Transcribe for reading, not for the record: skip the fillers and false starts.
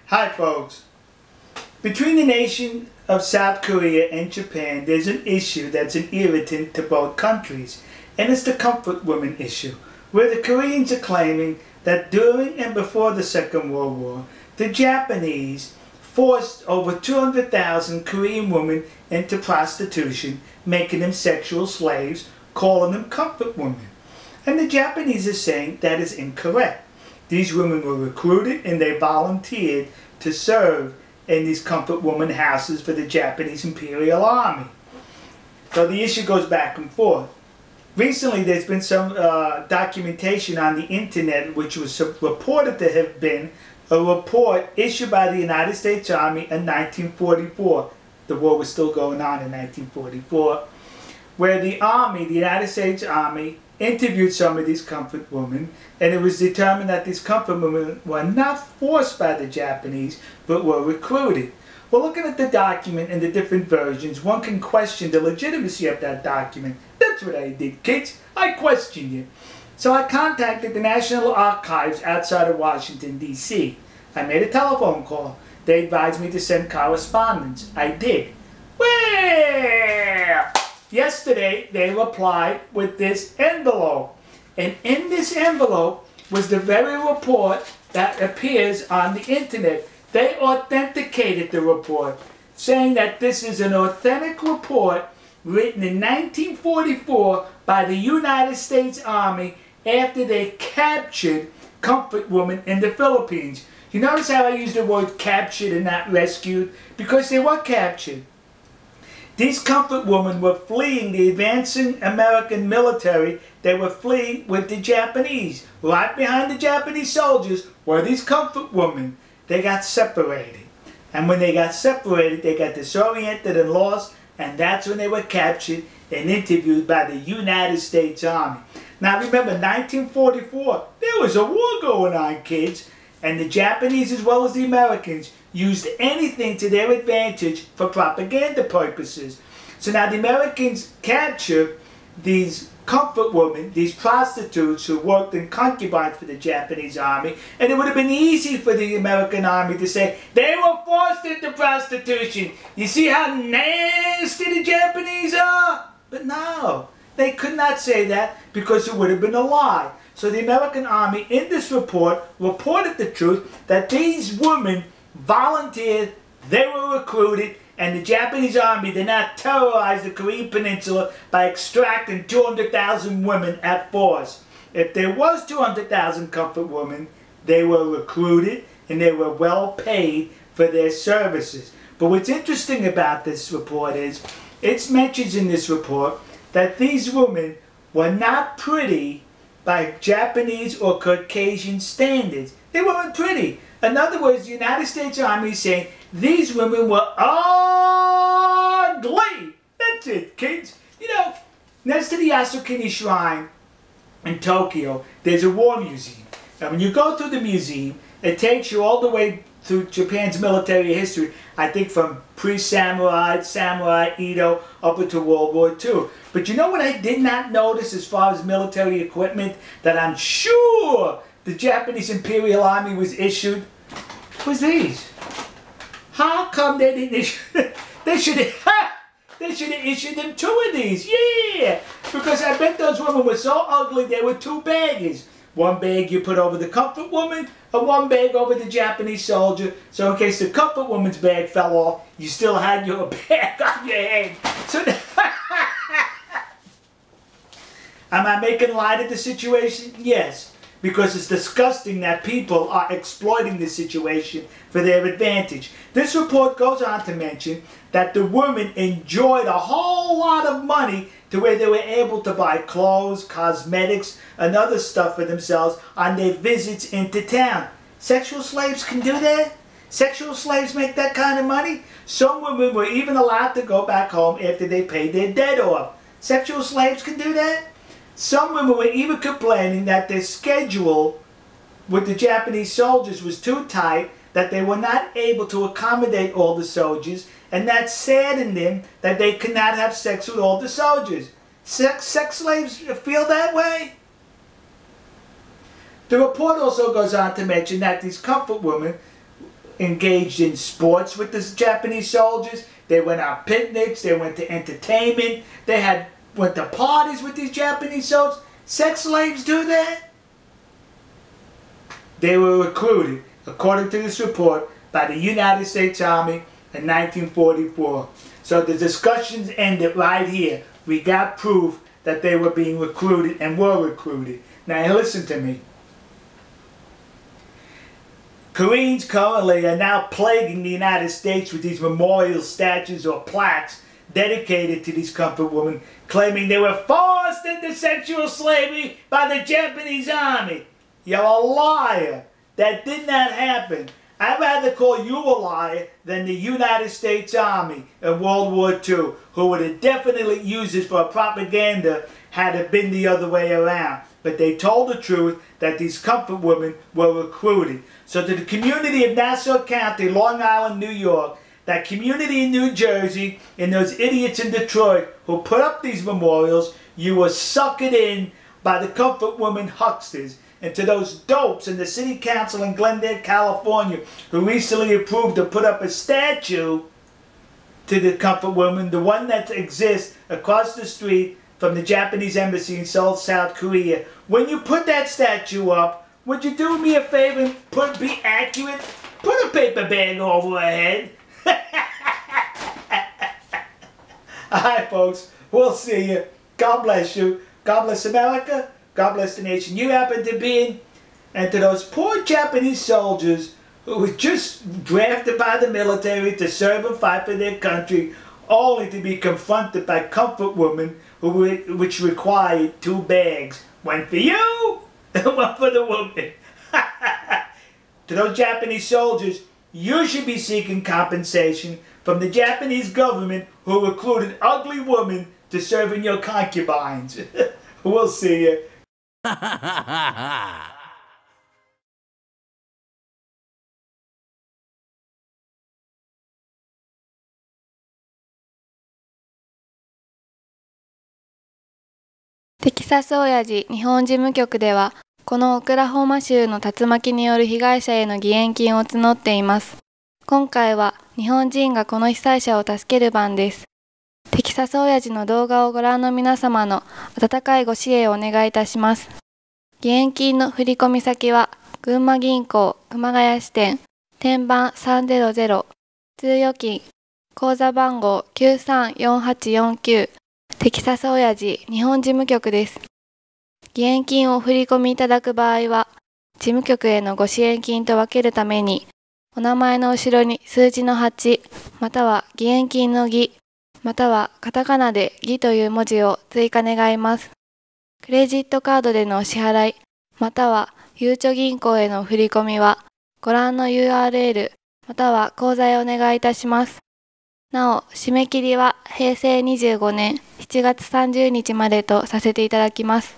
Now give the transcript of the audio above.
Hi folks. Between the nation of South Korea and Japan, there's an issue that's an irritant to both countries, and it's the comfort woman issue, where the Koreans are claiming that during and before the Second World War, the Japanese forced over 200,000 Korean women into prostitution, making them sexual slaves, calling them comfort women. And the Japanese are saying that is incorrect. These women were recruited and they volunteered to serve in these comfort woman houses for the Japanese Imperial Army. So the issue goes back and forth. Recently there's been some documentation on the internet which was reported to have been a report issued by the United States Army in 1944. The war was still going on in 1944. Where the Army, the United States Army, interviewed some of these comfort women, and it was determined that these comfort women were not forced by the Japanese, but were recruited. Well, looking at the document and the different versions, one can question the legitimacy of that document. That's what I did, kids. I questioned it. So I contacted the National Archives outside of Washington, D.C. I made a telephone call. They advised me to send correspondence. I did. Well, yesterday they replied with this envelope. And in this envelope was the very report that appears on the internet. They authenticated the report, saying that this is an authentic report written in 1944 by the United States Army after they captured comfort women in the Philippines. You notice how I use the word captured and not rescued? Because they were captured. These comfort women were fleeing the advancing American military. They were fleeing with the Japanese. Right behind the Japanese soldiers were these comfort women. They got separated. And when they got separated, they got disoriented and lost. And that's when they were captured and interviewed by the United States Army. Now remember, 1944, there was a war going on, kids. And the Japanese, as well as the Americans, used anything to their advantage for propaganda purposes. So now the Americans captured these comfort women, these prostitutes who worked in concubines for the Japanese army, and it would have been easy for the American army to say, they were forced into prostitution. You see how nasty the Japanese are? But no, they could not say that because it would have been a lie. So the American army in this report reported the truth that these women volunteered, they were recruited, and the Japanese army did not terrorize the Korean peninsula by extracting 200,000 women at force. If there was 200,000 comfort women, they were recruited and they were well paid for their services. But what's interesting about this report is, it mentions in this report that these women were not pretty by Japanese or Caucasian standards. They weren't pretty. In other words, the United States Army is saying these women were ugly. That's it, kids. You know, next to the Yasukuni Shrine in Tokyo, there's a war museum. Now, when you go through the museum, it takes you all the way through Japan's military history, I think from pre-samurai, samurai, Edo, up into World War II. But you know what I did not notice as far as military equipment that I'm sure the Japanese Imperial Army was issued? Was these. How come they didn't issue? They should have issued them 2 of these. Yeah! Because I bet those women were so ugly they were 2 baggers. One bag you put over the comfort woman, and one bag over the Japanese soldier. So in case the comfort woman's bag fell off, you still had your bag on your head. So am I making light of the situation? Yes. Because it's disgusting that people are exploiting this situation for their advantage. This report goes on to mention that the women enjoyed a whole lot of money to where they were able to buy clothes, cosmetics, and other stuff for themselves on their visits into town. Sexual slaves can do that? Sexual slaves make that kind of money? Some women were even allowed to go back home after they paid their debt off. Sexual slaves can do that? Some women were even complaining that their schedule with the Japanese soldiers was too tight, that they were not able to accommodate all the soldiers, and that saddened them that they could not have sex with all the soldiers. Sex slaves feel that way? The report also goes on to mention that these comfort women engaged in sports with the Japanese soldiers. They went on picnics. They went to entertainment. They went to parties with these Japanese soldiers. Sex slaves do that? They were recruited, according to this report, by the United States Army in 1944. So the discussions ended right here. We got proof that they were being recruited and were recruited. Now listen to me. Koreans currently are now plaguing the United States with these memorial statues or plaques dedicated to these comfort women, claiming they were forced into sexual slavery by the Japanese army. You're a liar. That did not happen. I'd rather call you a liar than the United States Army in World War II, who would have definitely used it for propaganda had it been the other way around. But they told the truth that these comfort women were recruited. So to the community of Nassau County, Long Island, New York, that community in New Jersey, and those idiots in Detroit who put up these memorials, you were suckered in by the comfort women hucksters. And to those dopes in the city council in Glendale, California, who recently approved to put up a statue to the comfort woman, the one that exists across the street from the Japanese embassy in Seoul, South Korea. When you put that statue up, would you do me a favor and be accurate? Put a paper bag over her head. Alright folks, we'll see you. God bless you. God bless America. God bless the nation you happen to be in. And to those poor Japanese soldiers who were just drafted by the military to serve and fight for their country, only to be confronted by comfort women which required 2 bags. One for you and one for the woman. To those Japanese soldiers, you should be seeking compensation from the Japanese government who recruited ugly women to serve in your concubines. We'll see you.テキサス親父日本事務局では、このオクラホマ州の竜巻による被害者への義援金を募っています。今回は日本人がこの被災者を助ける番です。テキサス親父の動画をご覧の皆様の温かいご支援をお願いいたします。義援金の振込先は、群馬銀行熊谷支店、天板300、通預金、口座番号934849、テキサス親父日本事務局です。義援金をお振り込みいただく場合は、事務局へのご支援金と分けるために、お名前の後ろに数字の8、または義援金の義、またはカタカナで義という文字を追加願います。クレジットカードでのお支払い、またはゆうちょ銀行への振り込みは、ご覧の URL、または口座へお願いいたします。なお、締め切りは平成25年7月30日までとさせていただきます。